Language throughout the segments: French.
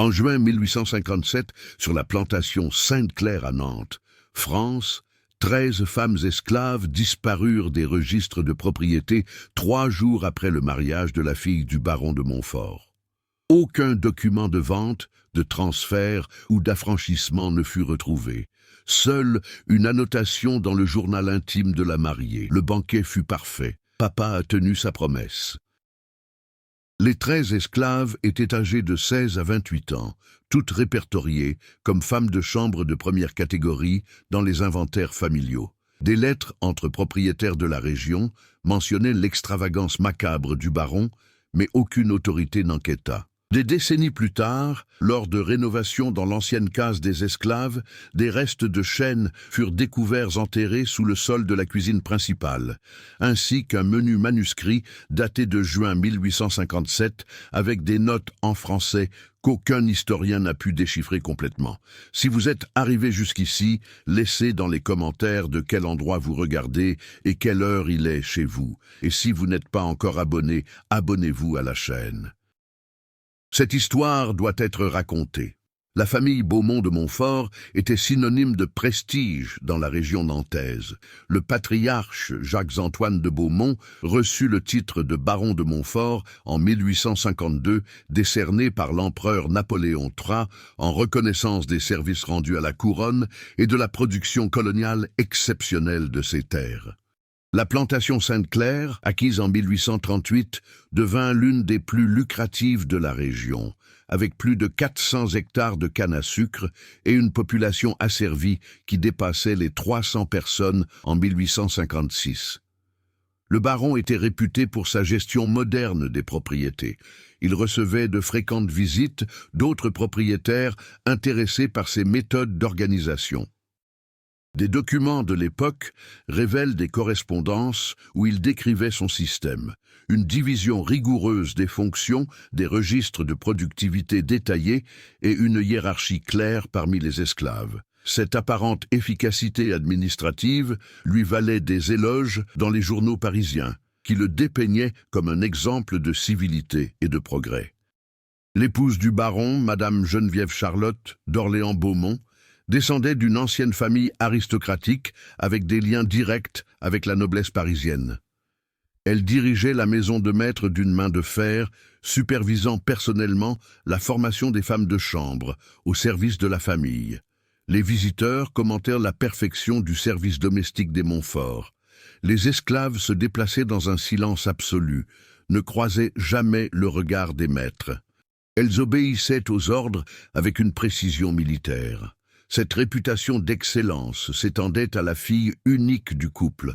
En juin 1857, sur la plantation Sainte-Claire à Nantes, France, 13 femmes esclaves disparurent des registres de propriété 3 jours après le mariage de la fille du baron de Montfort. Aucun document de vente, de transfert ou d'affranchissement ne fut retrouvé. Seule une annotation dans le journal intime de la mariée. Le banquet fut parfait. Papa a tenu sa promesse. Les 13 esclaves étaient âgées de 16 à 28 ans, toutes répertoriées comme femmes de chambre de première catégorie dans les inventaires familiaux. Des lettres entre propriétaires de la région mentionnaient l'extravagance macabre du baron, mais aucune autorité n'enquêta. Des décennies plus tard, lors de rénovations dans l'ancienne case des esclaves, des restes de chaînes furent découverts enterrés sous le sol de la cuisine principale, ainsi qu'un menu manuscrit daté de juin 1857 avec des notes en français qu'aucun historien n'a pu déchiffrer complètement. Si vous êtes arrivé jusqu'ici, laissez dans les commentaires de quel endroit vous regardez et quelle heure il est chez vous. Et si vous n'êtes pas encore abonné, abonnez-vous à la chaîne. Cette histoire doit être racontée. La famille Beaumont de Montfort était synonyme de prestige dans la région nantaise. Le patriarche Jacques-Antoine de Beaumont reçut le titre de baron de Montfort en 1852, décerné par l'empereur Napoléon III en reconnaissance des services rendus à la couronne et de la production coloniale exceptionnelle de ses terres. La plantation Sainte-Claire, acquise en 1838, devint l'une des plus lucratives de la région, avec plus de 400 hectares de canne à sucre et une population asservie qui dépassait les 300 personnes en 1856. Le baron était réputé pour sa gestion moderne des propriétés. Il recevait de fréquentes visites d'autres propriétaires intéressés par ses méthodes d'organisation. Des documents de l'époque révèlent des correspondances où il décrivait son système, une division rigoureuse des fonctions, des registres de productivité détaillés et une hiérarchie claire parmi les esclaves. Cette apparente efficacité administrative lui valait des éloges dans les journaux parisiens, qui le dépeignaient comme un exemple de civilité et de progrès. L'épouse du baron, Madame Geneviève Charlotte d'Orléans-Beaumont, descendait d'une ancienne famille aristocratique avec des liens directs avec la noblesse parisienne. Elle dirigeait la maison de maître d'une main de fer, supervisant personnellement la formation des femmes de chambre au service de la famille. Les visiteurs commentèrent la perfection du service domestique des Montfort. Les esclaves se déplaçaient dans un silence absolu, ne croisaient jamais le regard des maîtres. Elles obéissaient aux ordres avec une précision militaire. Cette réputation d'excellence s'étendait à la fille unique du couple,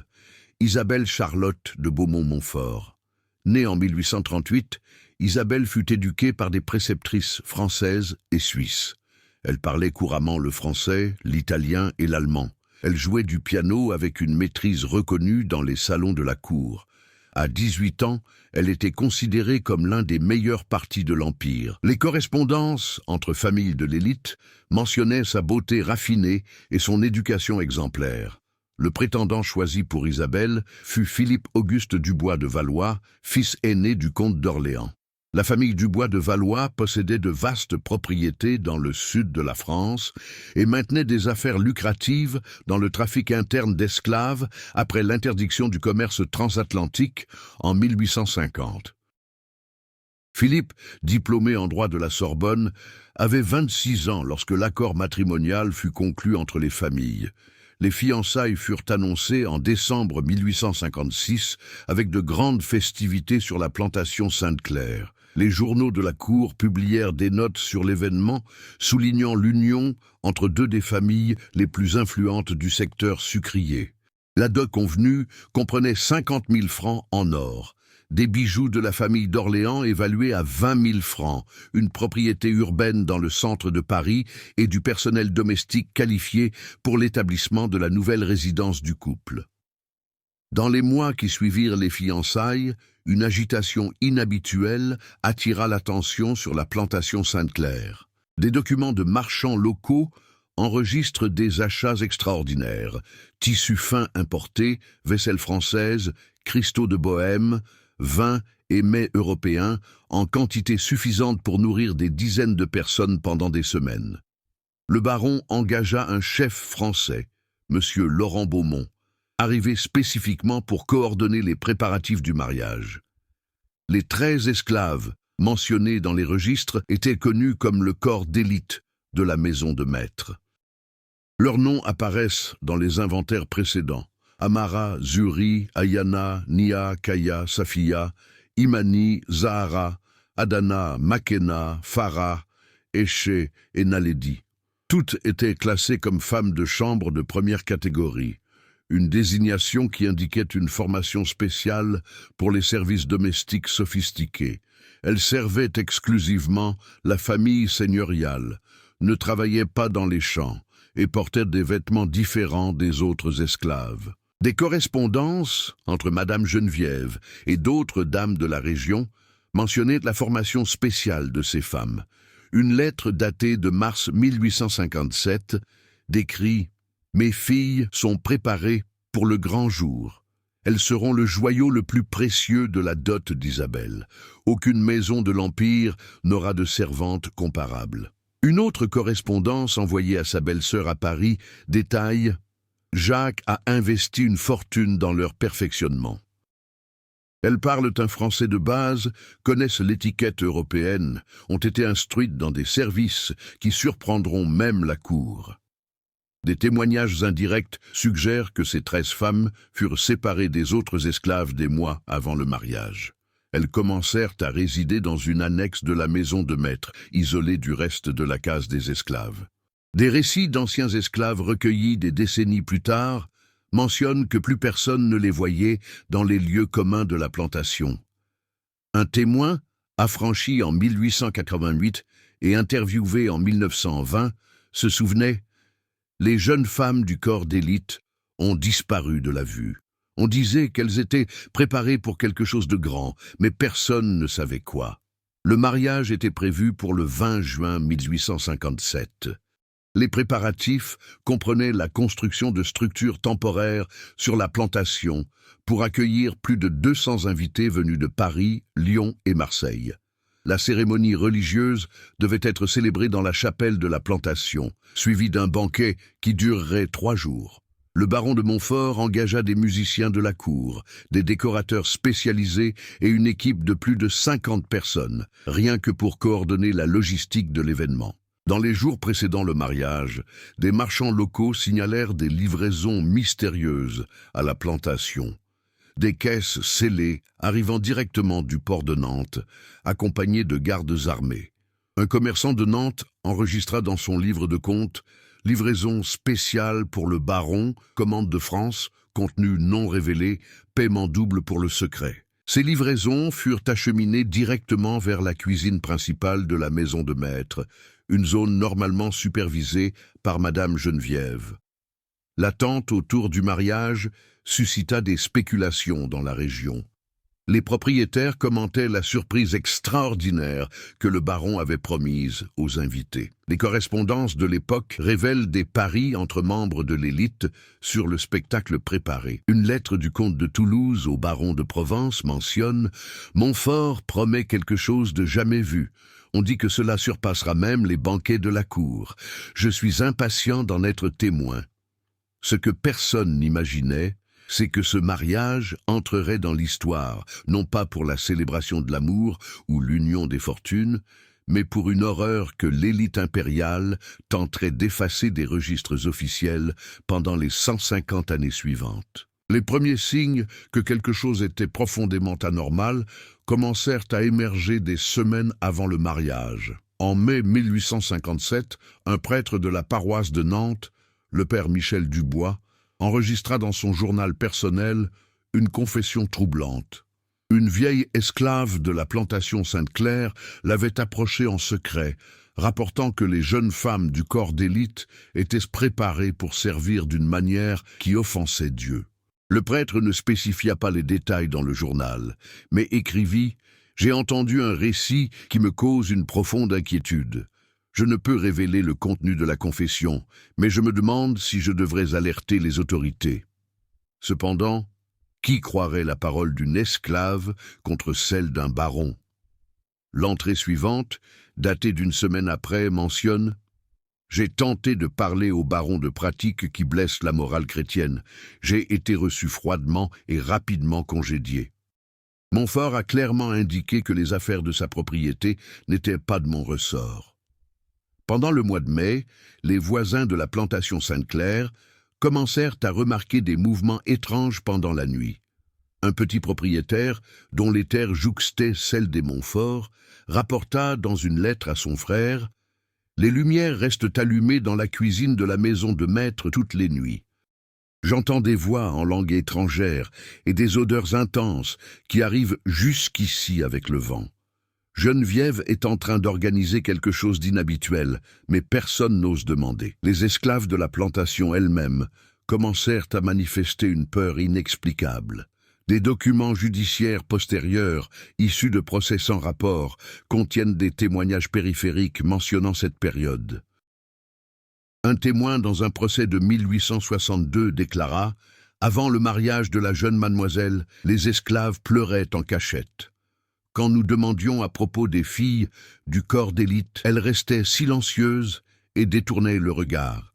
Isabelle Charlotte de Beaumont-Montfort. Née en 1838, Isabelle fut éduquée par des préceptrices françaises et suisses. Elle parlait couramment le français, l'italien et l'allemand. Elle jouait du piano avec une maîtrise reconnue dans les salons de la cour. À 18 ans, elle était considérée comme l'un des meilleurs partis de l'Empire. Les correspondances entre familles de l'élite mentionnaient sa beauté raffinée et son éducation exemplaire. Le prétendant choisi pour Isabelle fut Philippe-Auguste Dubois de Valois, fils aîné du comte d'Orléans. La famille Dubois de Valois possédait de vastes propriétés dans le sud de la France et maintenait des affaires lucratives dans le trafic interne d'esclaves après l'interdiction du commerce transatlantique en 1850. Philippe, diplômé en droit de la Sorbonne, avait 26 ans lorsque l'accord matrimonial fut conclu entre les familles. Les fiançailles furent annoncées en décembre 1856 avec de grandes festivités sur la plantation Sainte-Claire. Les journaux de la cour publièrent des notes sur l'événement, soulignant l'union entre deux des familles les plus influentes du secteur sucrier. La dot convenue comprenait 50 000 francs en or, des bijoux de la famille d'Orléans évalués à 20 000 francs, une propriété urbaine dans le centre de Paris et du personnel domestique qualifié pour l'établissement de la nouvelle résidence du couple. Dans les mois qui suivirent les fiançailles, une agitation inhabituelle attira l'attention sur la plantation Sainte-Claire. Des documents de marchands locaux enregistrent des achats extraordinaires, tissus fins importés, vaisselle française, cristaux de Bohême, vin et mets européens en quantité suffisante pour nourrir des dizaines de personnes pendant des semaines. Le baron engagea un chef français, M. Laurent Beaumont, arrivé spécifiquement pour coordonner les préparatifs du mariage. Les 13 esclaves mentionnés dans les registres étaient connus comme le corps d'élite de la maison de maître. Leurs noms apparaissent dans les inventaires précédents. Amara, Zuri, Ayana, Nia, Kaya, Safia, Imani, Zahara, Adana, Makena, Farah, Eshe et Naledi. Toutes étaient classées comme femmes de chambre de première catégorie, une désignation qui indiquait une formation spéciale pour les services domestiques sophistiqués. Elles servaient exclusivement la famille seigneuriale, ne travaillaient pas dans les champs et portaient des vêtements différents des autres esclaves. Des correspondances entre Madame Geneviève et d'autres dames de la région mentionnaient la formation spéciale de ces femmes. Une lettre datée de mars 1857 décrit « Mes filles sont préparées pour le grand jour. Elles seront le joyau le plus précieux de la dot d'Isabelle. Aucune maison de l'Empire n'aura de servante comparable. » Une autre correspondance envoyée à sa belle-sœur à Paris détaille « Jacques a investi une fortune dans leur perfectionnement. » Elles parlent un français de base, connaissent l'étiquette européenne, ont été instruites dans des services qui surprendront même la cour. Des témoignages indirects suggèrent que ces 13 femmes furent séparées des autres esclaves des mois avant le mariage. Elles commencèrent à résider dans une annexe de la maison de maître, isolée du reste de la case des esclaves. Des récits d'anciens esclaves recueillis des décennies plus tard mentionnent que plus personne ne les voyait dans les lieux communs de la plantation. Un témoin, affranchi en 1888 et interviewé en 1920, se souvenait « Les jeunes femmes du corps d'élite ont disparu de la vue. On disait qu'elles étaient préparées pour quelque chose de grand, mais personne ne savait quoi. Le mariage était prévu pour le 20 juin 1857. Les préparatifs comprenaient la construction de structures temporaires sur la plantation pour accueillir plus de 200 invités venus de Paris, Lyon et Marseille. La cérémonie religieuse devait être célébrée dans la chapelle de la plantation, suivie d'un banquet qui durerait 3 jours. Le baron de Montfort engagea des musiciens de la cour, des décorateurs spécialisés et une équipe de plus de 50 personnes, rien que pour coordonner la logistique de l'événement. Dans les jours précédant le mariage, des marchands locaux signalèrent des livraisons mystérieuses à la plantation. Des caisses scellées arrivant directement du port de Nantes, accompagnées de gardes armés. Un commerçant de Nantes enregistra dans son livre de compte « Livraison spéciale pour le baron, commande de France, contenu non révélé, paiement double pour le secret ». Ces livraisons furent acheminées directement vers la cuisine principale de la maison de maître, une zone normalement supervisée par Madame Geneviève. L'attente autour du mariage suscita des spéculations dans la région. Les propriétaires commentaient la surprise extraordinaire que le baron avait promise aux invités. Les correspondances de l'époque révèlent des paris entre membres de l'élite sur le spectacle préparé. Une lettre du comte de Toulouse au baron de Provence mentionne « Montfort promet quelque chose de jamais vu. On dit que cela surpassera même les banquets de la cour. Je suis impatient d'en être témoin. » Ce que personne n'imaginait, c'est que ce mariage entrerait dans l'histoire, non pas pour la célébration de l'amour ou l'union des fortunes, mais pour une horreur que l'élite impériale tenterait d'effacer des registres officiels pendant les 150 années suivantes. Les premiers signes que quelque chose était profondément anormal commencèrent à émerger des semaines avant le mariage. En mai 1857, un prêtre de la paroisse de Nantes, le père Michel Dubois, enregistra dans son journal personnel une confession troublante. Une vieille esclave de la plantation Sainte-Claire l'avait approché en secret, rapportant que les jeunes femmes du corps d'élite étaient préparées pour servir d'une manière qui offensait Dieu. Le prêtre ne spécifia pas les détails dans le journal, mais écrivit « J'ai entendu un récit qui me cause une profonde inquiétude. Je ne peux révéler le contenu de la confession, mais je me demande si je devrais alerter les autorités. » Cependant, Qui croirait la parole d'une esclave contre celle d'un baron? L'entrée suivante, datée d'une semaine après, mentionne « J'ai tenté de parler au baron de pratiques qui blessent la morale chrétienne. J'ai été reçu froidement et rapidement congédié. » Montfort a clairement indiqué que les affaires de sa propriété n'étaient pas de mon ressort. Pendant le mois de mai, les voisins de la plantation Sainte-Claire commencèrent à remarquer des mouvements étranges pendant la nuit. Un petit propriétaire, dont les terres jouxtaient celles des Montfort, rapporta dans une lettre à son frère « Les lumières restent allumées dans la cuisine de la maison de maître toutes les nuits. J'entends des voix en langue étrangère et des odeurs intenses qui arrivent jusqu'ici avec le vent. Geneviève est en train d'organiser quelque chose d'inhabituel, mais personne n'ose demander. Les esclaves de la plantation elles-mêmes commencèrent à manifester une peur inexplicable. Des documents judiciaires postérieurs, issus de procès sans rapport, contiennent des témoignages périphériques mentionnant cette période. Un témoin dans un procès de 1862 déclara « Avant le mariage de la jeune mademoiselle, les esclaves pleuraient en cachette. Quand nous demandions à propos des filles du corps d'élite, elles restaient silencieuses et détournaient le regard.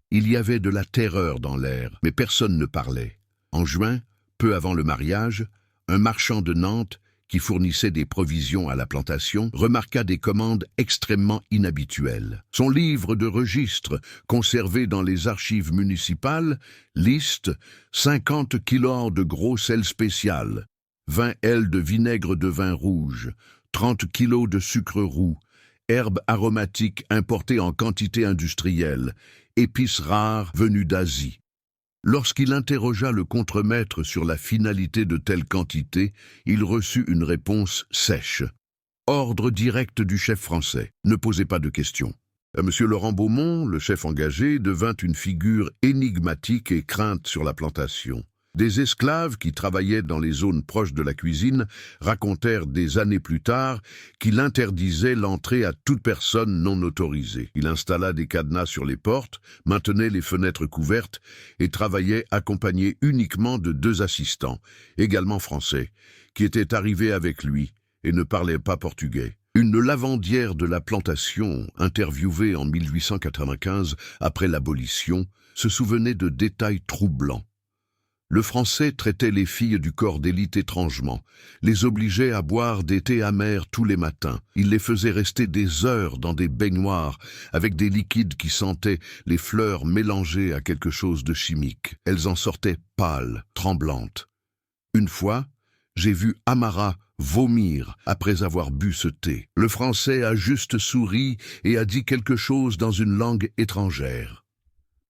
Il y avait de la terreur dans l'air, mais personne ne parlait. En juin, peu avant le mariage, un marchand de Nantes, qui fournissait des provisions à la plantation, remarqua des commandes extrêmement inhabituelles. Son livre de registre, conservé dans les archives municipales, liste 50 kilos de gros sel spécial, 20 L de vinaigre de vin rouge, 30 kilos de sucre roux, herbes aromatiques importées en quantité industrielle, épices rares venues d'Asie. Lorsqu'il interrogea le contremaître sur la finalité de telle quantité, il reçut une réponse sèche. Ordre direct du chef français. Ne posez pas de questions. Monsieur Laurent Beaumont, le chef engagé, devint une figure énigmatique et crainte sur la plantation. Des esclaves qui travaillaient dans les zones proches de la cuisine racontèrent des années plus tard qu'il interdisait l'entrée à toute personne non autorisée. Il installa des cadenas sur les portes, maintenait les fenêtres couvertes et travaillait accompagné uniquement de 2 assistants, également français, qui étaient arrivés avec lui et ne parlaient pas portugais. Une lavandière de la plantation, interviewée en 1895 après l'abolition, se souvenait de détails troublants. Le Français traitait les filles du corps d'élite étrangement, les obligeait à boire des thés amers tous les matins. Il les faisait rester des heures dans des baignoires avec des liquides qui sentaient les fleurs mélangées à quelque chose de chimique. Elles en sortaient pâles, tremblantes. Une fois, j'ai vu Amara vomir après avoir bu ce thé. Le Français a juste souri et a dit quelque chose dans une langue étrangère.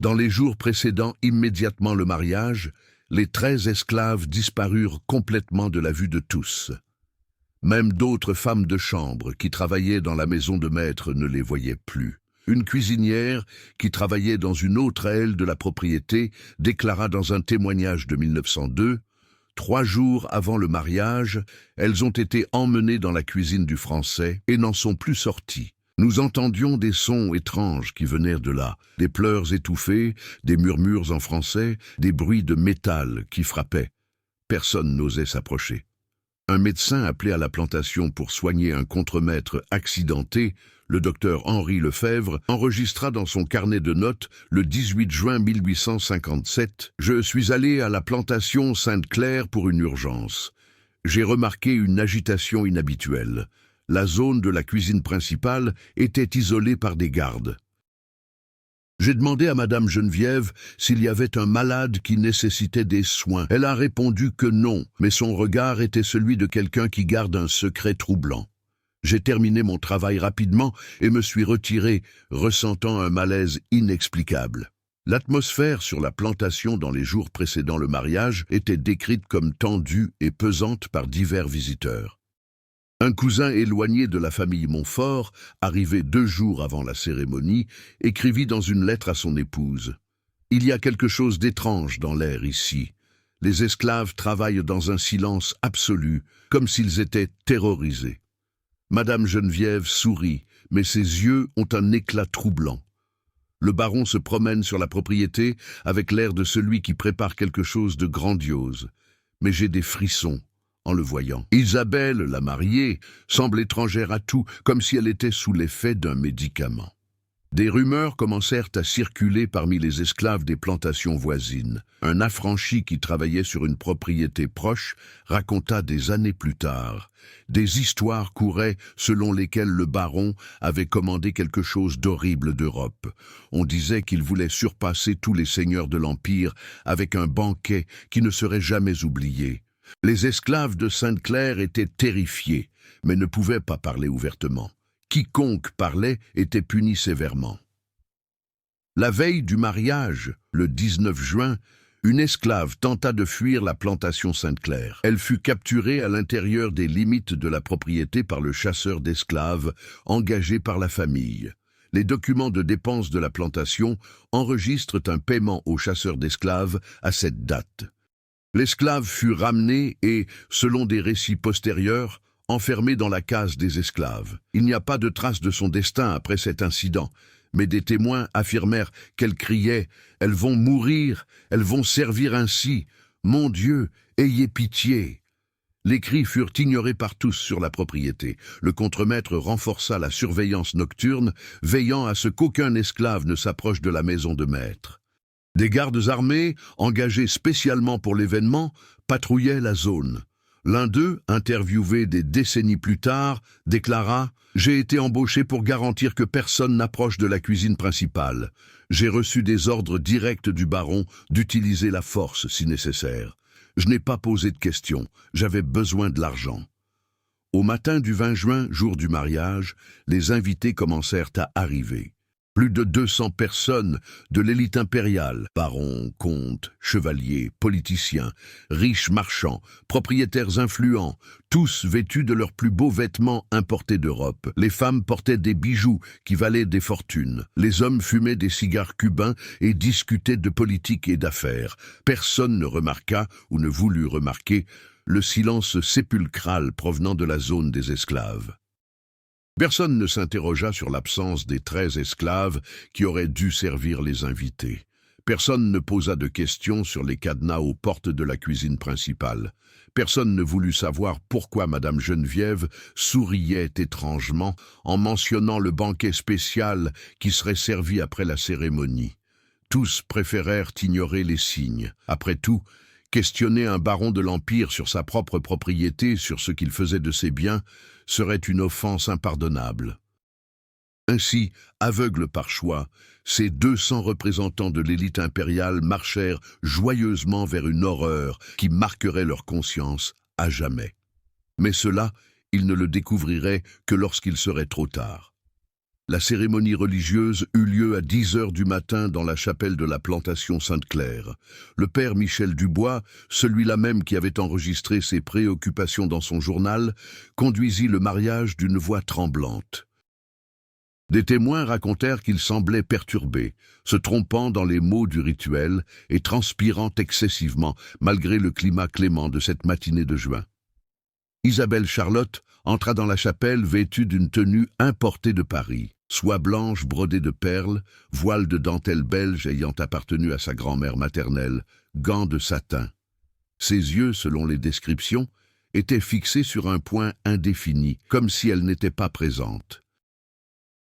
Dans les jours précédant immédiatement le mariage, les 13 esclaves disparurent complètement de la vue de tous. Même d'autres femmes de chambre qui travaillaient dans la maison de maître ne les voyaient plus. Une cuisinière qui travaillait dans une autre aile de la propriété déclara dans un témoignage de 1902 « 3 jours avant le mariage, elles ont été emmenées dans la cuisine du Français et n'en sont plus sorties. Nous entendions des sons étranges qui venaient de là, des pleurs étouffés, des murmures en français, des bruits de métal qui frappaient. Personne n'osait s'approcher. Un médecin appelé à la plantation pour soigner un contremaître accidenté, le docteur Henri Lefebvre, enregistra dans son carnet de notes le 18 juin 1857 « Je suis allé à la plantation Sainte-Claire pour une urgence. J'ai remarqué une agitation inhabituelle. La zone de la cuisine principale était isolée par des gardes. J'ai demandé à Madame Geneviève s'il y avait un malade qui nécessitait des soins. Elle a répondu que non, mais son regard était celui de quelqu'un qui garde un secret troublant. J'ai terminé mon travail rapidement et me suis retiré, ressentant un malaise inexplicable. L'atmosphère sur la plantation dans les jours précédant le mariage était décrite comme tendue et pesante par divers visiteurs. Un cousin éloigné de la famille Montfort, arrivé 2 jours avant la cérémonie, écrivit dans une lettre à son épouse « Il y a quelque chose d'étrange dans l'air ici. Les esclaves travaillent dans un silence absolu, comme s'ils étaient terrorisés. » Madame Geneviève sourit, mais ses yeux ont un éclat troublant. Le baron se promène sur la propriété avec l'air de celui qui prépare quelque chose de grandiose. mais j'ai des frissons en le voyant. Isabelle, la mariée, semble étrangère à tout, comme si elle était sous l'effet d'un médicament. Des rumeurs commencèrent à circuler parmi les esclaves des plantations voisines. Un affranchi qui travaillait sur une propriété proche raconta des années plus tard. Des histoires couraient selon lesquelles le baron avait commandé quelque chose d'horrible d'Europe. On disait qu'il voulait surpasser tous les seigneurs de l'Empire avec un banquet qui ne serait jamais oublié. Les esclaves de Sainte-Claire étaient terrifiés, mais ne pouvaient pas parler ouvertement. Quiconque parlait était puni sévèrement. La veille du mariage, le 19 juin, une esclave tenta de fuir la plantation Sainte-Claire. Elle fut capturée à l'intérieur des limites de la propriété par le chasseur d'esclaves engagé par la famille. Les documents de dépenses de la plantation enregistrent un paiement au chasseur d'esclaves à cette date. L'esclave fut ramené et, selon des récits postérieurs, enfermé dans la case des esclaves. Il n'y a pas de trace de son destin après cet incident, mais des témoins affirmèrent qu'elle criait « Elles vont mourir, elles vont servir ainsi. Mon Dieu, ayez pitié !» Les cris furent ignorés par tous sur la propriété. Le contremaître renforça la surveillance nocturne, veillant à ce qu'aucun esclave ne s'approche de la maison de maître. Des gardes armés, engagés spécialement pour l'événement, patrouillaient la zone. L'un d'eux, interviewé des décennies plus tard, déclara « J'ai été embauché pour garantir que personne n'approche de la cuisine principale. J'ai reçu des ordres directs du baron d'utiliser la force si nécessaire. Je n'ai pas posé de questions, j'avais besoin de l'argent. » Au matin du 20 juin, jour du mariage, les invités commencèrent à arriver. Plus de 200 personnes de l'élite impériale, barons, comtes, chevaliers, politiciens, riches marchands, propriétaires influents, tous vêtus de leurs plus beaux vêtements importés d'Europe. Les femmes portaient des bijoux qui valaient des fortunes. Les hommes fumaient des cigares cubains et discutaient de politique et d'affaires. Personne ne remarqua ou ne voulut remarquer le silence sépulcral provenant de la zone des esclaves. Personne ne s'interrogea sur l'absence des 13 esclaves qui auraient dû servir les invités. Personne ne posa de questions sur les cadenas aux portes de la cuisine principale. Personne ne voulut savoir pourquoi Madame Geneviève souriait étrangement en mentionnant le banquet spécial qui serait servi après la cérémonie. Tous préférèrent ignorer les signes. Après tout, questionner un baron de l'Empire sur sa propre propriété, sur ce qu'il faisait de ses biens, serait une offense impardonnable. Ainsi, aveugles par choix, ces 200 représentants de l'élite impériale marchèrent joyeusement vers une horreur qui marquerait leur conscience à jamais. Mais cela, ils ne le découvriraient que lorsqu'il serait trop tard. La cérémonie religieuse eut lieu à 10 heures du matin dans la chapelle de la plantation Sainte-Claire. Le père Michel Dubois, celui-là même qui avait enregistré ses préoccupations dans son journal, conduisit le mariage d'une voix tremblante. Des témoins racontèrent qu'il semblait perturbé, se trompant dans les mots du rituel et transpirant excessivement, malgré le climat clément de cette matinée de juin. Isabelle Charlotte entra dans la chapelle vêtue d'une tenue importée de Paris, soie blanche brodée de perles, voile de dentelle belge ayant appartenu à sa grand-mère maternelle, gants de satin. Ses yeux, selon les descriptions, étaient fixés sur un point indéfini, comme si elle n'était pas présente.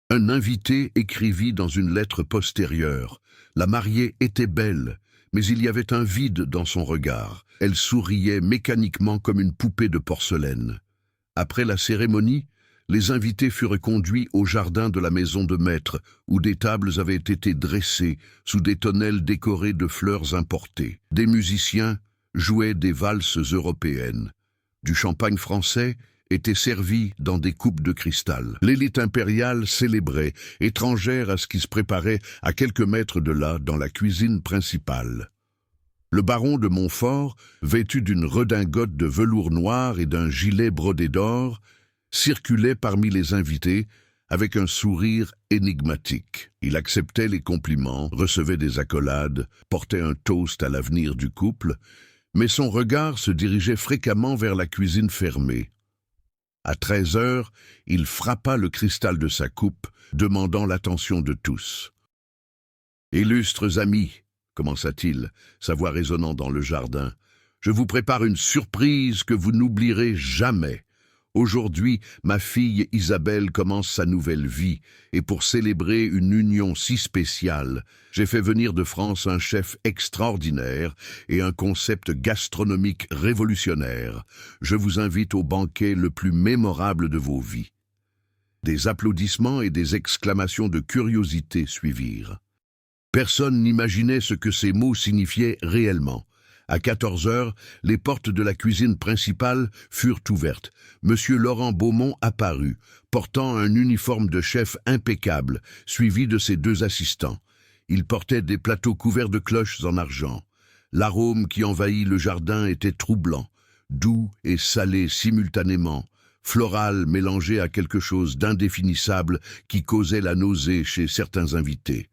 Un invité écrivit dans une lettre postérieure « La mariée était belle, mais il y avait un vide dans son regard. Elle souriait mécaniquement comme une poupée de porcelaine. » Après la cérémonie, les invités furent conduits au jardin de la maison de maître, où des tables avaient été dressées sous des tonnelles décorées de fleurs importées. Des musiciens jouaient des valses européennes. Du champagne français était servi dans des coupes de cristal. L'élite impériale célébrait, étrangère à ce qui se préparait à quelques mètres de là dans la cuisine principale. Le baron de Montfort, vêtu d'une redingote de velours noir et d'un gilet brodé d'or, circulait parmi les invités avec un sourire énigmatique. Il acceptait les compliments, recevait des accolades, portait un toast à l'avenir du couple, mais son regard se dirigeait fréquemment vers la cuisine fermée. À 13 heures, il frappa le cristal de sa coupe, demandant l'attention de tous. « Illustres amis », commença-t-il, sa voix résonnant dans le jardin, Je vous prépare une surprise que vous n'oublierez jamais. Aujourd'hui, ma fille Isabelle commence sa nouvelle vie, et pour célébrer une union si spéciale, j'ai fait venir de France un chef extraordinaire et un concept gastronomique révolutionnaire. Je vous invite au banquet le plus mémorable de vos vies. Des applaudissements et des exclamations de curiosité suivirent. Personne n'imaginait ce que ces mots signifiaient réellement. À 14 heures, les portes de la cuisine principale furent ouvertes. Monsieur Laurent Beaumont apparut, portant un uniforme de chef impeccable, suivi de ses 2 assistants. Il portait des plateaux couverts de cloches en argent. L'arôme qui envahit le jardin était troublant, doux et salé simultanément, floral mélangé à quelque chose d'indéfinissable qui causait la nausée chez certains invités.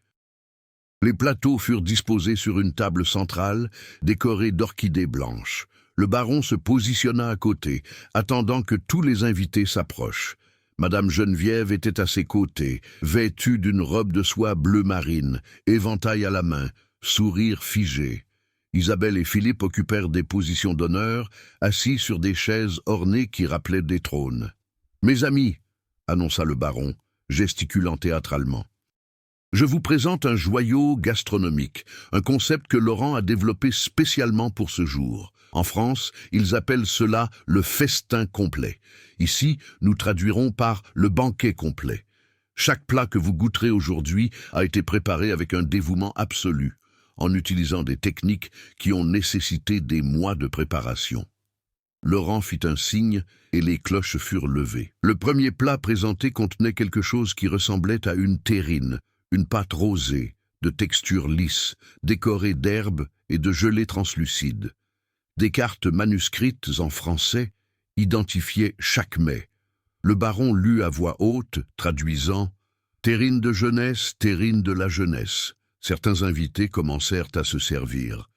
Les plateaux furent disposés sur une table centrale, décorée d'orchidées blanches. Le baron se positionna à côté, attendant que tous les invités s'approchent. Madame Geneviève était à ses côtés, vêtue d'une robe de soie bleu marine, éventail à la main, sourire figé. Isabelle et Philippe occupèrent des positions d'honneur, assis sur des chaises ornées qui rappelaient des trônes. « Mes amis », annonça le baron, gesticulant théâtralement. Je vous présente un joyau gastronomique, un concept que Laurent a développé spécialement pour ce jour. En France, ils appellent cela le festin complet. Ici, nous traduirons par le banquet complet. Chaque plat que vous goûterez aujourd'hui a été préparé avec un dévouement absolu, en utilisant des techniques qui ont nécessité des mois de préparation. Laurent fit un signe et les cloches furent levées. Le premier plat présenté contenait quelque chose qui ressemblait à une terrine, une pâte rosée, de texture lisse, décorée d'herbes et de gelées translucides. Des cartes manuscrites en français identifiaient chaque mets. Le baron lut à voix haute, traduisant « Terrine de jeunesse, terrine de la jeunesse ». Certains invités commencèrent à se servir.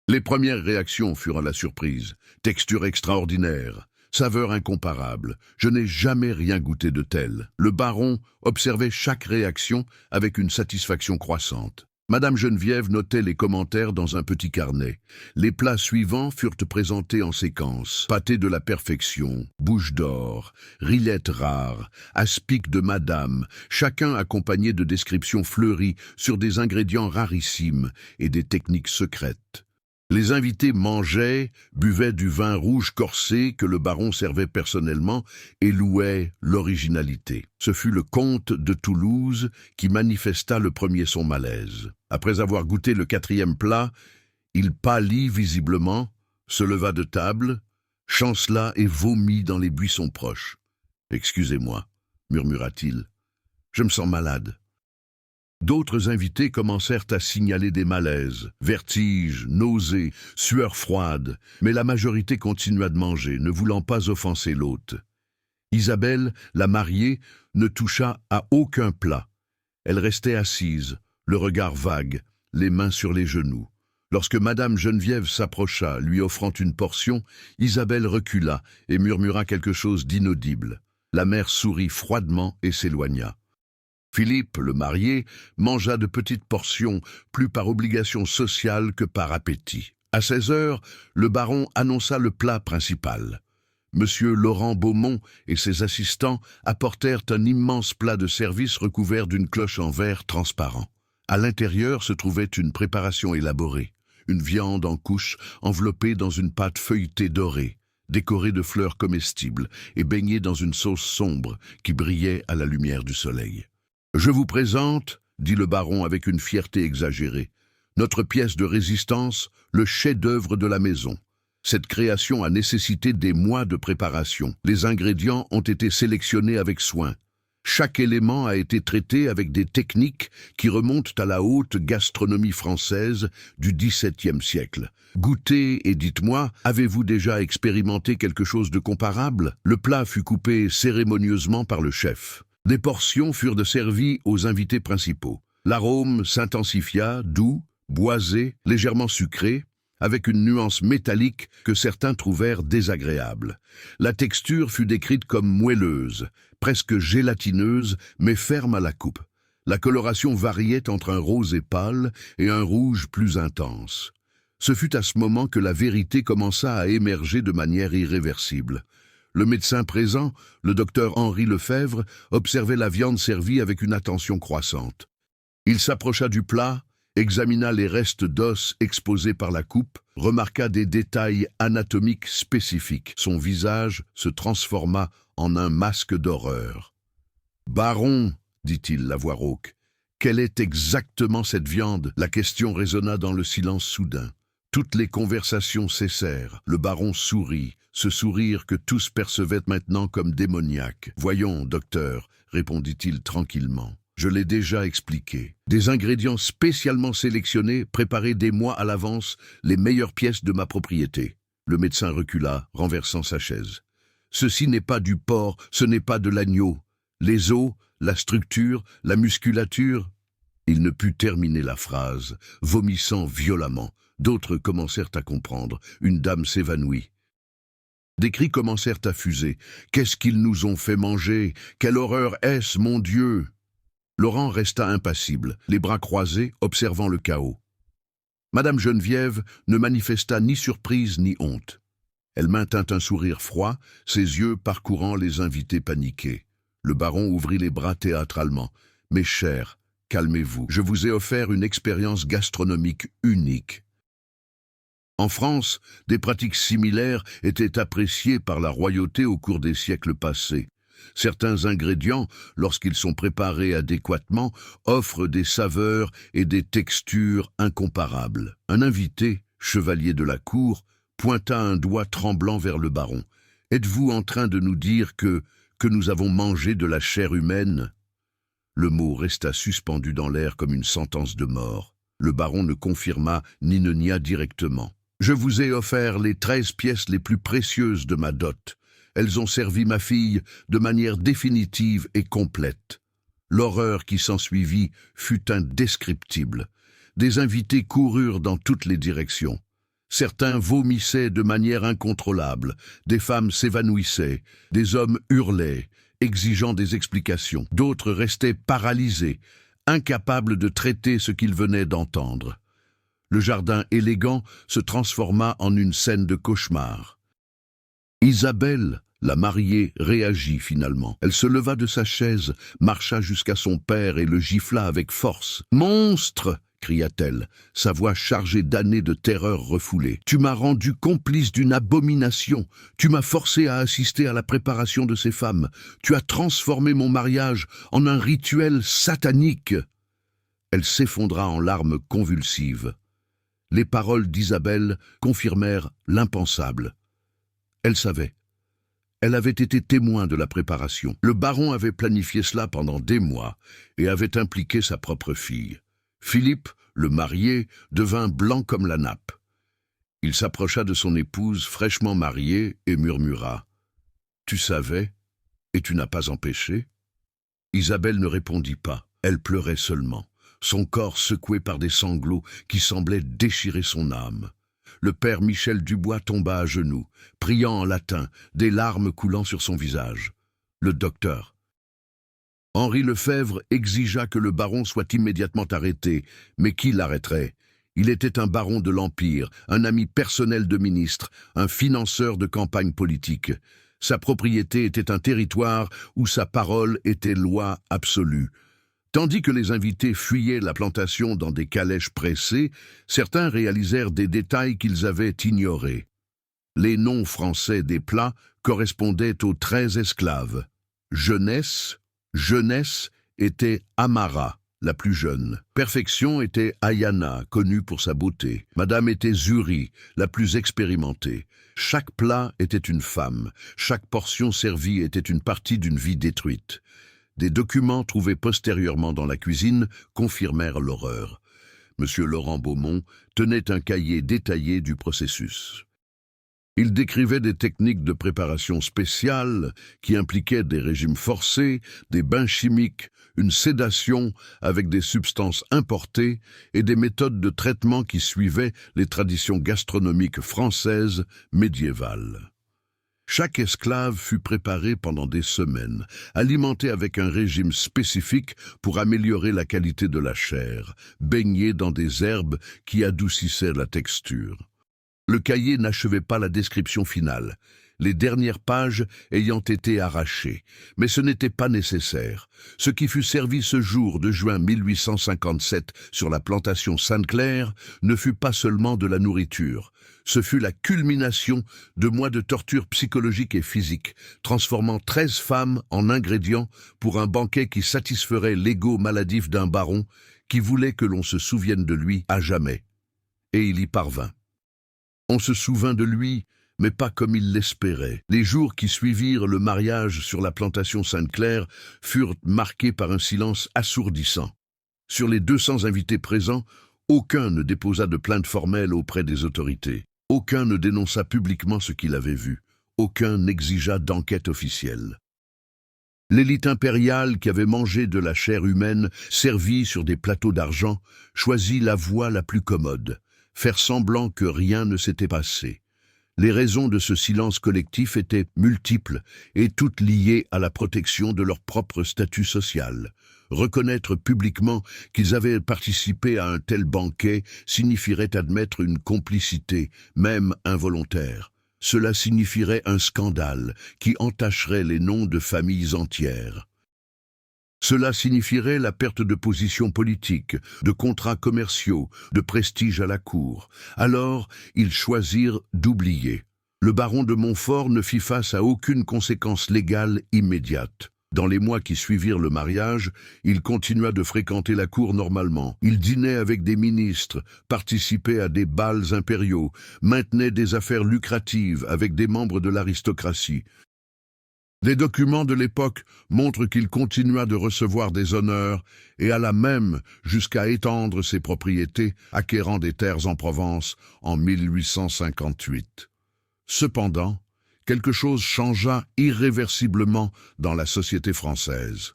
Les premières réactions furent à la surprise. Texture extraordinaire, saveur incomparable. Je n'ai jamais rien goûté de tel. Le baron observait chaque réaction avec une satisfaction croissante. Madame Geneviève notait les commentaires dans un petit carnet. Les plats suivants furent présentés en séquence. Pâté de la perfection, bouche d'or, rillettes rares, aspic de madame, chacun accompagné de descriptions fleuries sur des ingrédients rarissimes et des techniques secrètes. Les invités mangeaient, buvaient du vin rouge corsé que le baron servait personnellement et louaient l'originalité. Ce fut le comte de Toulouse qui manifesta le premier son malaise. Après avoir goûté le 4e plat, il pâlit visiblement, se leva de table, chancela et vomit dans les buissons proches. « Excusez-moi », murmura-t-il, « je me sens malade. » D'autres invités commencèrent à signaler des malaises, vertiges, nausées, sueurs froides, mais la majorité continua de manger, ne voulant pas offenser l'hôte. Isabelle, la mariée, ne toucha à aucun plat. Elle restait assise, le regard vague, les mains sur les genoux. Lorsque Madame Geneviève s'approcha, lui offrant une portion, Isabelle recula et murmura quelque chose d'inaudible. La mère sourit froidement et s'éloigna. Philippe, le marié, mangea de petites portions, plus par obligation sociale que par appétit. À 16 heures, le baron annonça le plat principal. Monsieur Laurent Beaumont et ses assistants apportèrent un immense plat de service recouvert d'une cloche en verre transparent. À l'intérieur se trouvait une préparation élaborée, une viande en couches enveloppée dans une pâte feuilletée dorée, décorée de fleurs comestibles et baignée dans une sauce sombre qui brillait à la lumière du soleil. « Je vous présente, » dit le baron avec une fierté exagérée, « notre pièce de résistance, le chef-d'œuvre de la maison. Cette création a nécessité des mois de préparation. Les ingrédients ont été sélectionnés avec soin. Chaque élément a été traité avec des techniques qui remontent à la haute gastronomie française du XVIIe siècle. Goûtez et dites-moi, avez-vous déjà expérimenté quelque chose de comparable ? Le plat fut coupé cérémonieusement par le chef. Des portions furent servies aux invités principaux. L'arôme s'intensifia, doux, boisé, légèrement sucré, avec une nuance métallique que certains trouvèrent désagréable. La texture fut décrite comme moelleuse, presque gélatineuse, mais ferme à la coupe. La coloration variait entre un rosé pâle et un rouge plus intense. Ce fut à ce moment que la vérité commença à émerger de manière irréversible. Le médecin présent, le docteur Henri Lefebvre, observait la viande servie avec une attention croissante. Il s'approcha du plat, examina les restes d'os exposés par la coupe, remarqua des détails anatomiques spécifiques. Son visage se transforma en un masque d'horreur. « Baron, dit-il la voix rauque, quelle est exactement cette viande ?» La question résonna dans le silence soudain. Toutes les conversations cessèrent. Le baron sourit, ce sourire que tous percevaient maintenant comme démoniaque. « Voyons, docteur, » répondit-il tranquillement. « Je l'ai déjà expliqué. Des ingrédients spécialement sélectionnés, préparés des mois à l'avance, les meilleures pièces de ma propriété. » Le médecin recula, renversant sa chaise. « Ceci n'est pas du porc, ce n'est pas de l'agneau. Les os, la structure, la musculature... » Il ne put terminer la phrase, vomissant violemment. D'autres commencèrent à comprendre. Une dame s'évanouit. Des cris commencèrent à fuser. « Qu'est-ce qu'ils nous ont fait manger? Quelle horreur est-ce, mon Dieu ?» Laurent resta impassible, les bras croisés, observant le chaos. Madame Geneviève ne manifesta ni surprise ni honte. Elle maintint un sourire froid, ses yeux parcourant les invités paniqués. Le baron ouvrit les bras théâtralement. « Mes chers, calmez-vous, je vous ai offert une expérience gastronomique unique. » En France, des pratiques similaires étaient appréciées par la royauté au cours des siècles passés. Certains ingrédients, lorsqu'ils sont préparés adéquatement, offrent des saveurs et des textures incomparables. Un invité, chevalier de la cour, pointa un doigt tremblant vers le baron. « Êtes-vous en train de nous dire que nous avons mangé de la chair humaine ?» Le mot resta suspendu dans l'air comme une sentence de mort. Le baron ne confirma ni ne nia directement. « Je vous ai offert les 13 pièces les plus précieuses de ma dot. Elles ont servi ma fille de manière définitive et complète. » L'horreur qui s'ensuivit fut indescriptible. Des invités coururent dans toutes les directions. Certains vomissaient de manière incontrôlable, des femmes s'évanouissaient, des hommes hurlaient, exigeant des explications. D'autres restaient paralysés, incapables de traiter ce qu'ils venaient d'entendre. Le jardin élégant se transforma en une scène de cauchemar. Isabelle, la mariée, réagit finalement. Elle se leva de sa chaise, marcha jusqu'à son père et le gifla avec force. « Monstre !» cria-t-elle, sa voix chargée d'années de terreur refoulée. « Tu m'as rendu complice d'une abomination. Tu m'as forcé à assister à la préparation de ces femmes. Tu as transformé mon mariage en un rituel satanique. » Elle s'effondra en larmes convulsives. Les paroles d'Isabelle confirmèrent l'impensable. Elle savait. Elle avait été témoin de la préparation. Le baron avait planifié cela pendant des mois et avait impliqué sa propre fille. Philippe, le marié, devint blanc comme la nappe. Il s'approcha de son épouse fraîchement mariée et murmura « Tu savais et tu n'as pas empêché ?» Isabelle ne répondit pas. Elle pleurait seulement, son corps secoué par des sanglots qui semblaient déchirer son âme. Le père Michel Dubois tomba à genoux, priant en latin, des larmes coulant sur son visage. Le docteur. Henri Lefebvre exigea que le baron soit immédiatement arrêté, mais qui l'arrêterait? Il était un baron de l'Empire, un ami personnel de ministre, un financeur de campagne politique. Sa propriété était un territoire où sa parole était loi absolue. Tandis que les invités fuyaient la plantation dans des calèches pressées, certains réalisèrent des détails qu'ils avaient ignorés. Les noms français des plats correspondaient aux 13 esclaves. Jeunesse était Amara, la plus jeune. Perfection était Ayana, connue pour sa beauté. Madame était Zuri, la plus expérimentée. Chaque plat était une femme. Chaque portion servie était une partie d'une vie détruite. Des documents trouvés postérieurement dans la cuisine confirmèrent l'horreur. Monsieur Laurent Beaumont tenait un cahier détaillé du processus. Il décrivait des techniques de préparation spéciales qui impliquaient des régimes forcés, des bains chimiques, une sédation avec des substances importées et des méthodes de traitement qui suivaient les traditions gastronomiques françaises médiévales. Chaque esclave fut préparé pendant des semaines, alimenté avec un régime spécifique pour améliorer la qualité de la chair, baigné dans des herbes qui adoucissaient la texture. Le cahier n'achevait pas la description finale, les dernières pages ayant été arrachées, mais ce n'était pas nécessaire. Ce qui fut servi ce jour de juin 1857 sur la plantation Sainte-Claire ne fut pas seulement de la nourriture, ce fut la culmination de mois de torture psychologique et physique, transformant 13 femmes en ingrédients pour un banquet qui satisferait l'ego maladif d'un baron qui voulait que l'on se souvienne de lui à jamais. Et il y parvint. On se souvint de lui, mais pas comme il l'espérait. Les jours qui suivirent le mariage sur la plantation Sainte-Claire furent marqués par un silence assourdissant. Sur les 200 invités présents, aucun ne déposa de plainte formelle auprès des autorités. Aucun ne dénonça publiquement ce qu'il avait vu. Aucun n'exigea d'enquête officielle. L'élite impériale qui avait mangé de la chair humaine, servie sur des plateaux d'argent, choisit la voie la plus commode, faire semblant que rien ne s'était passé. Les raisons de ce silence collectif étaient multiples et toutes liées à la protection de leur propre statut social. Reconnaître publiquement qu'ils avaient participé à un tel banquet signifierait admettre une complicité, même involontaire. Cela signifierait un scandale qui entacherait les noms de familles entières. Cela signifierait la perte de position politique, de contrats commerciaux, de prestige à la cour. Alors, ils choisirent d'oublier. Le baron de Montfort ne fit face à aucune conséquence légale immédiate. Dans les mois qui suivirent le mariage, il continua de fréquenter la cour normalement. Il dînait avec des ministres, participait à des bals impériaux, maintenait des affaires lucratives avec des membres de l'aristocratie. Des documents de l'époque montrent qu'il continua de recevoir des honneurs et alla même jusqu'à étendre ses propriétés, acquérant des terres en Provence en 1858. Cependant, quelque chose changea irréversiblement dans la société française.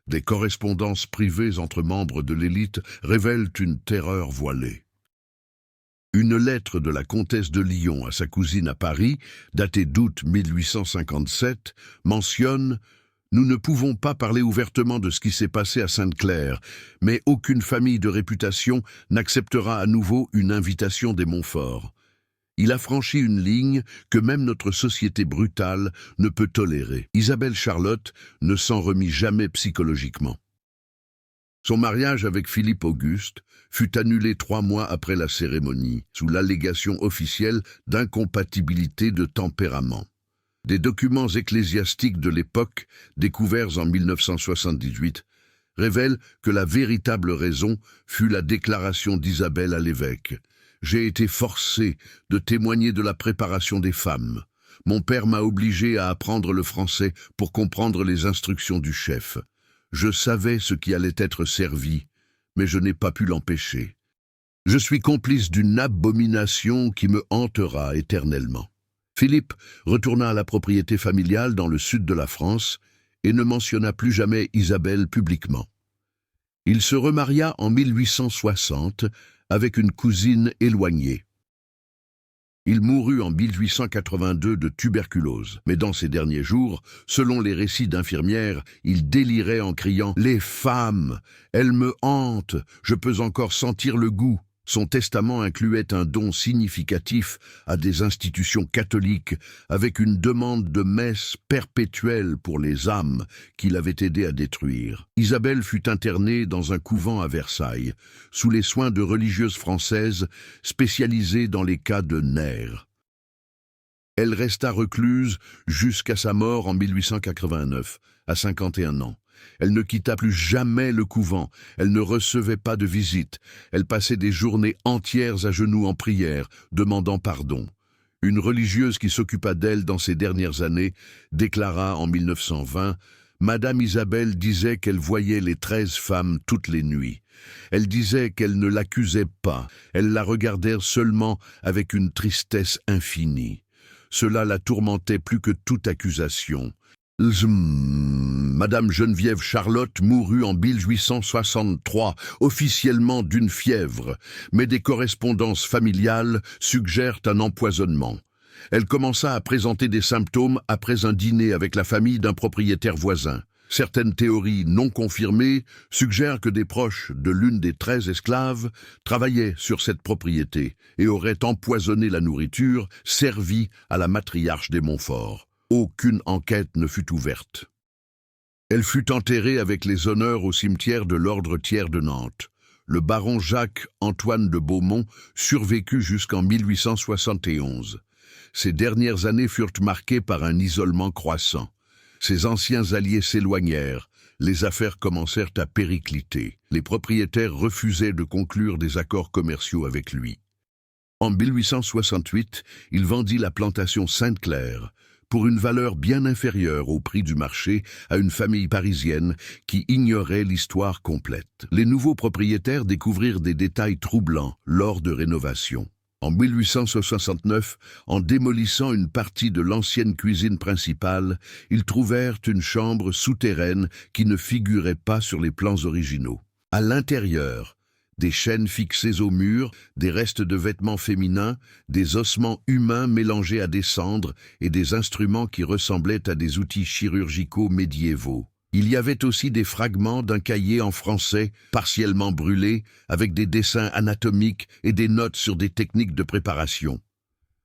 Des correspondances privées entre membres de l'élite révèlent une terreur voilée. Une lettre de la comtesse de Lyon à sa cousine à Paris, datée d'août 1857, mentionne « Nous ne pouvons pas parler ouvertement de ce qui s'est passé à Sainte-Claire, mais aucune famille de réputation n'acceptera à nouveau une invitation des Montfort. Il a franchi une ligne que même notre société brutale ne peut tolérer. Isabelle Charlotte ne s'en remit jamais psychologiquement. » Son mariage avec Philippe Auguste fut annulé 3 mois après la cérémonie, sous l'allégation officielle d'incompatibilité de tempérament. Des documents ecclésiastiques de l'époque, découverts en 1978, révèlent que la véritable raison fut la déclaration d'Isabelle à l'évêque. « J'ai été forcé de témoigner de la préparation des femmes. Mon père m'a obligé à apprendre le français pour comprendre les instructions du chef. Je savais ce qui allait être servi, mais je n'ai pas pu l'empêcher. Je suis complice d'une abomination qui me hantera éternellement. » Philippe retourna à la propriété familiale dans le sud de la France et ne mentionna plus jamais Isabelle publiquement. Il se remaria en 1860 avec une cousine éloignée. Il mourut en 1882 de tuberculose, mais dans ses derniers jours, selon les récits d'infirmières, il délirait en criant « Les femmes, elles me hantent, je peux encore sentir le goût ». Son testament incluait un don significatif à des institutions catholiques avec une demande de messe perpétuelle pour les âmes qu'il avait aidé à détruire. Isabelle fut internée dans un couvent à Versailles, sous les soins de religieuses françaises spécialisées dans les cas de nerfs. Elle resta recluse jusqu'à sa mort en 1889, à 51 ans. Elle ne quitta plus jamais le couvent, elle ne recevait pas de visites, elle passait des journées entières à genoux en prière, demandant pardon. Une religieuse qui s'occupa d'elle dans ses dernières années déclara en 1920 « Madame Isabelle disait qu'elle voyait les 13 femmes toutes les nuits. Elle disait qu'elle ne l'accusait pas, elle la regardait seulement avec une tristesse infinie. Cela la tourmentait plus que toute accusation. » Madame Geneviève Charlotte mourut en 1863, officiellement d'une fièvre, mais des correspondances familiales suggèrent un empoisonnement. Elle commença à présenter des symptômes après un dîner avec la famille d'un propriétaire voisin. Certaines théories non confirmées suggèrent que des proches de l'une des 13 esclaves travaillaient sur cette propriété et auraient empoisonné la nourriture servie à la matriarche des Montfort. Aucune enquête ne fut ouverte. Elle fut enterrée avec les honneurs au cimetière de l'Ordre Thiers de Nantes. Le baron Jacques-Antoine de Beaumont survécut jusqu'en 1871. Ses dernières années furent marquées par un isolement croissant. Ses anciens alliés s'éloignèrent, les affaires commencèrent à péricliter. Les propriétaires refusaient de conclure des accords commerciaux avec lui. En 1868, il vendit la plantation Sainte-Claire pour une valeur bien inférieure au prix du marché à une famille parisienne qui ignorait l'histoire complète. Les nouveaux propriétaires découvrirent des détails troublants lors de rénovations. En 1869, en démolissant une partie de l'ancienne cuisine principale, ils trouvèrent une chambre souterraine qui ne figurait pas sur les plans originaux. À l'intérieur, des chaînes fixées au mur, des restes de vêtements féminins, des ossements humains mélangés à des cendres et des instruments qui ressemblaient à des outils chirurgicaux médiévaux. Il y avait aussi des fragments d'un cahier en français, partiellement brûlé, avec des dessins anatomiques et des notes sur des techniques de préparation.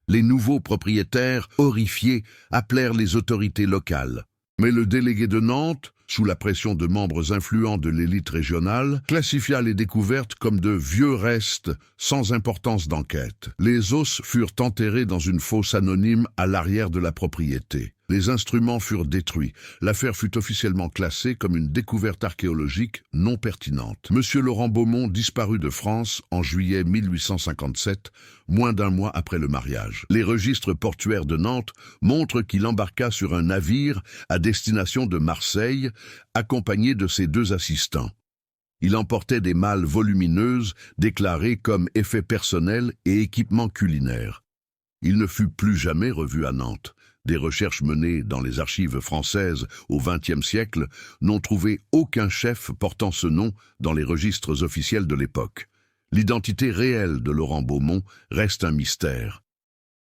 Les nouveaux propriétaires, horrifiés, appelèrent les autorités locales. Mais le délégué de Nantes, sous la pression de membres influents de l'élite régionale, classifia les découvertes comme de vieux restes sans importance d'enquête. Les os furent enterrés dans une fosse anonyme à l'arrière de la propriété. Les instruments furent détruits. L'affaire fut officiellement classée comme une découverte archéologique non pertinente. Monsieur Laurent Beaumont disparut de France en juillet 1857, moins d'un mois après le mariage. Les registres portuaires de Nantes montrent qu'il embarqua sur un navire à destination de Marseille, accompagné de ses 2 assistants. Il emportait des malles volumineuses déclarées comme effets personnels et équipements culinaires. Il ne fut plus jamais revu à Nantes. Des recherches menées dans les archives françaises au XXe siècle n'ont trouvé aucun chef portant ce nom dans les registres officiels de l'époque. L'identité réelle de Laurent Beaumont reste un mystère.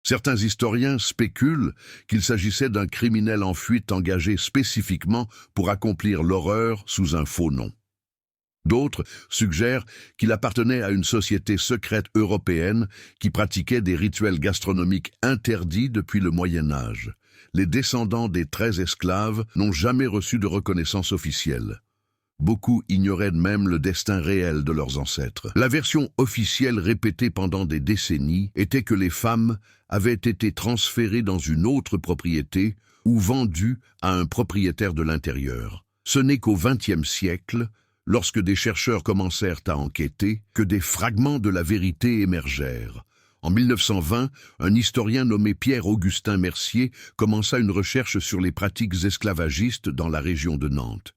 Certains historiens spéculent qu'il s'agissait d'un criminel en fuite engagé spécifiquement pour accomplir l'horreur sous un faux nom. D'autres suggèrent qu'il appartenait à une société secrète européenne qui pratiquait des rituels gastronomiques interdits depuis le Moyen Âge. Les descendants des 13 esclaves n'ont jamais reçu de reconnaissance officielle. Beaucoup ignoraient même le destin réel de leurs ancêtres. La version officielle répétée pendant des décennies était que les femmes avaient été transférées dans une autre propriété ou vendues à un propriétaire de l'intérieur. Ce n'est qu'au XXe siècle, lorsque des chercheurs commencèrent à enquêter, que des fragments de la vérité émergèrent. En 1920, un historien nommé Pierre-Augustin Mercier commença une recherche sur les pratiques esclavagistes dans la région de Nantes.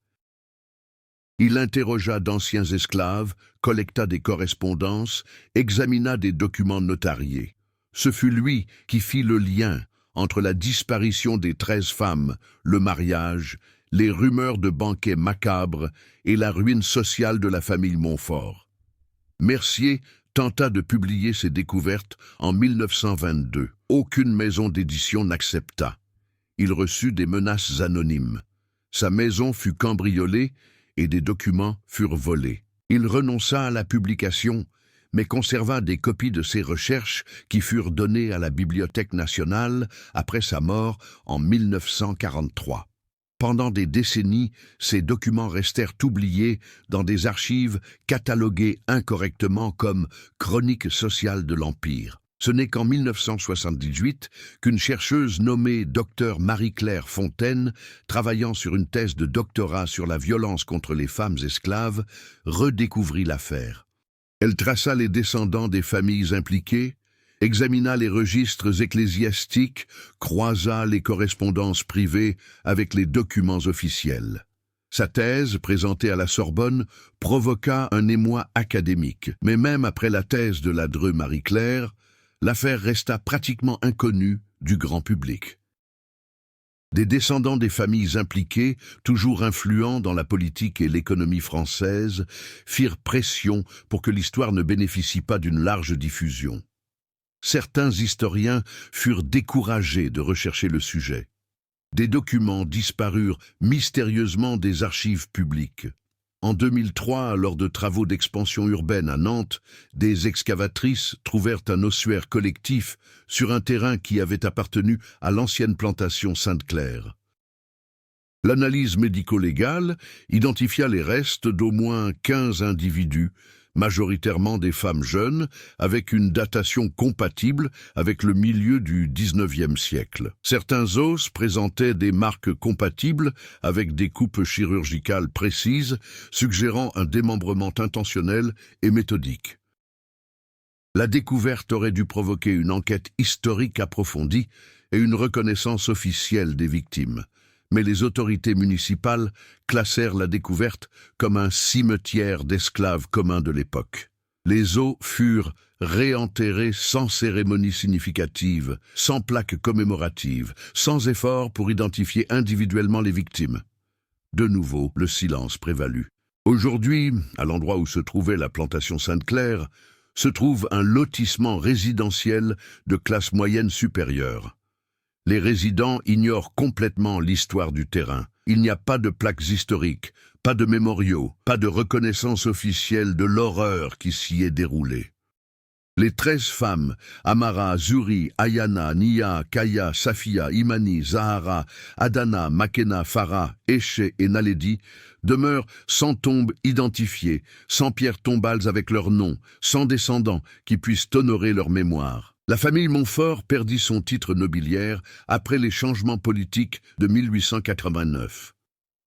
Il interrogea d'anciens esclaves, collecta des correspondances, examina des documents notariés. Ce fut lui qui fit le lien entre la disparition des 13 femmes, le mariage, les rumeurs de banquets macabres et la ruine sociale de la famille Montfort. Mercier tenta de publier ses découvertes en 1922. Aucune maison d'édition n'accepta. Il reçut des menaces anonymes. Sa maison fut cambriolée et des documents furent volés. Il renonça à la publication, mais conserva des copies de ses recherches qui furent données à la Bibliothèque nationale après sa mort en 1943. Pendant des décennies, ces documents restèrent oubliés dans des archives cataloguées incorrectement comme « Chronique sociale de l'Empire ». Ce n'est qu'en 1978 qu'une chercheuse nommée Dr Marie-Claire Fontaine, travaillant sur une thèse de doctorat sur la violence contre les femmes esclaves, redécouvrit l'affaire. Elle traça les descendants des familles impliquées, examina les registres ecclésiastiques, croisa les correspondances privées avec les documents officiels. Sa thèse, présentée à la Sorbonne, provoqua un émoi académique. Mais même après la thèse de la Dreux Marie-Claire, l'affaire resta pratiquement inconnue du grand public. Des descendants des familles impliquées, toujours influents dans la politique et l'économie française, firent pression pour que l'histoire ne bénéficie pas d'une large diffusion. certains historiens furent découragés de rechercher le sujet. Des documents disparurent mystérieusement des archives publiques. En 2003, lors de travaux d'expansion urbaine à Nantes, des excavatrices trouvèrent un ossuaire collectif sur un terrain qui avait appartenu à l'ancienne plantation Sainte-Claire. L'analyse médico-légale identifia les restes d'au moins 15 individus, majoritairement des femmes jeunes, avec une datation compatible avec le milieu du XIXe siècle. Certains os présentaient des marques compatibles avec des coupes chirurgicales précises, suggérant un démembrement intentionnel et méthodique. La découverte aurait dû provoquer une enquête historique approfondie et une reconnaissance officielle des victimes. Mais les autorités municipales classèrent la découverte comme un cimetière d'esclaves communs de l'époque. Les os furent réenterrés sans cérémonie significative, sans plaque commémorative, sans effort pour identifier individuellement les victimes. De nouveau, le silence prévalut. Aujourd'hui, à l'endroit où se trouvait la plantation Sainte-Claire, se trouve un lotissement résidentiel de classe moyenne supérieure. Les résidents ignorent complètement l'histoire du terrain. Il n'y a pas de plaques historiques, pas de mémoriaux, pas de reconnaissance officielle de l'horreur qui s'y est déroulée. Les 13 femmes, Amara, Zuri, Ayana, Nia, Kaya, Safia, Imani, Zahara, Adana, Makena, Farah, Eshe et Naledi, demeurent sans tombe identifiée, sans pierres tombales avec leur nom, sans descendants qui puissent honorer leur mémoire. La famille Montfort perdit son titre nobiliaire après les changements politiques de 1889.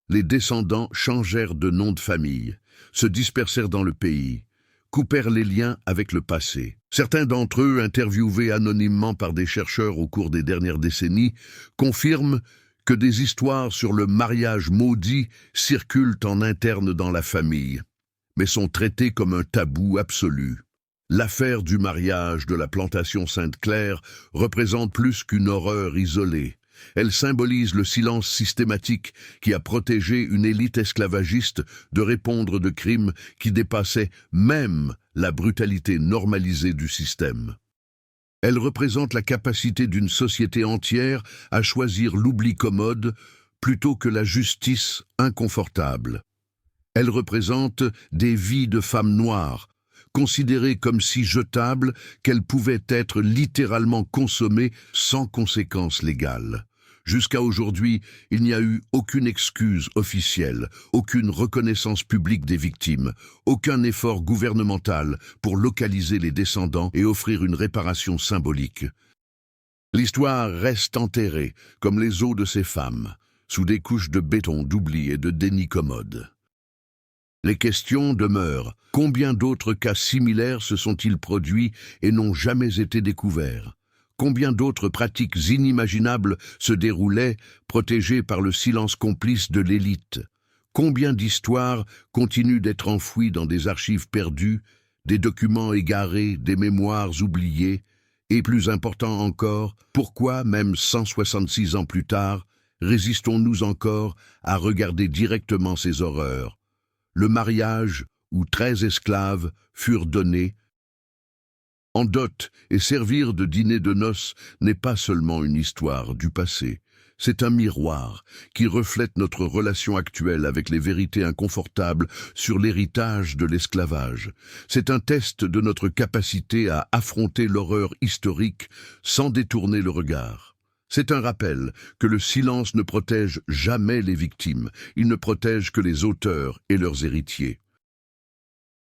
Les descendants changèrent de nom de famille, se dispersèrent dans le pays, coupèrent les liens avec le passé. Certains d'entre eux, interviewés anonymement par des chercheurs au cours des dernières décennies, confirment que des histoires sur le mariage maudit circulent en interne dans la famille, mais sont traitées comme un tabou absolu. L'affaire du mariage de la plantation Sainte-Claire représente plus qu'une horreur isolée. Elle symbolise le silence systématique qui a protégé une élite esclavagiste de répondre de crimes qui dépassaient même la brutalité normalisée du système. Elle représente la capacité d'une société entière à choisir l'oubli commode plutôt que la justice inconfortable. Elle représente des vies de femmes noires, considérées comme si jetables qu'elles pouvaient être littéralement consommées sans conséquences légales. Jusqu'à aujourd'hui, il n'y a eu aucune excuse officielle, aucune reconnaissance publique des victimes, aucun effort gouvernemental pour localiser les descendants et offrir une réparation symbolique. L'histoire reste enterrée, comme les os de ces femmes, sous des couches de béton, d'oubli et de déni commode. Les questions demeurent. Combien d'autres cas similaires se sont-ils produits et n'ont jamais été découverts? Combien d'autres pratiques inimaginables se déroulaient, protégées par le silence complice de l'élite? Combien d'histoires continuent d'être enfouies dans des archives perdues, des documents égarés, des mémoires oubliées? Et plus important encore, pourquoi, même 166 ans plus tard, résistons-nous encore à regarder directement ces horreurs? Le mariage, où 13 esclaves furent donnés en dot et servir de dîner de noces, n'est pas seulement une histoire du passé. C'est un miroir qui reflète notre relation actuelle avec les vérités inconfortables sur l'héritage de l'esclavage. C'est un test de notre capacité à affronter l'horreur historique sans détourner le regard. C'est un rappel que le silence ne protège jamais les victimes, il ne protège que les auteurs et leurs héritiers.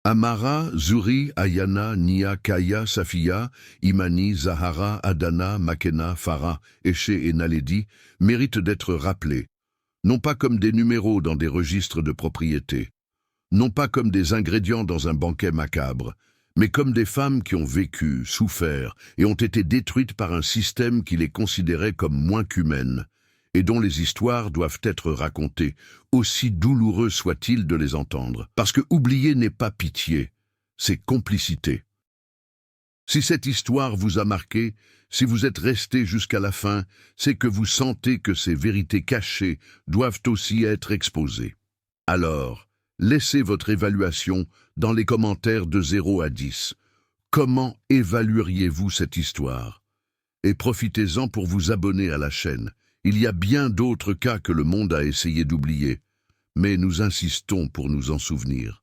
Amara, Zuri, Ayana, Nia, Kaya, Safia, Imani, Zahara, Adana, Makena, Farah, Eshe et Naledi méritent d'être rappelés, non pas comme des numéros dans des registres de propriété, non pas comme des ingrédients dans un banquet macabre, mais comme des femmes qui ont vécu, souffert et ont été détruites par un système qui les considérait comme moins qu'humaines, et dont les histoires doivent être racontées, aussi douloureux soit-il de les entendre. Parce que oublier n'est pas pitié, c'est complicité. Si cette histoire vous a marqué, si vous êtes resté jusqu'à la fin, c'est que vous sentez que ces vérités cachées doivent aussi être exposées. Alors, laissez votre évaluation dans les commentaires de 0 à 10. Comment évalueriez-vous cette histoire? Et profitez-en pour vous abonner à la chaîne. Il y a bien d'autres cas que le monde a essayé d'oublier, mais nous insistons pour nous en souvenir.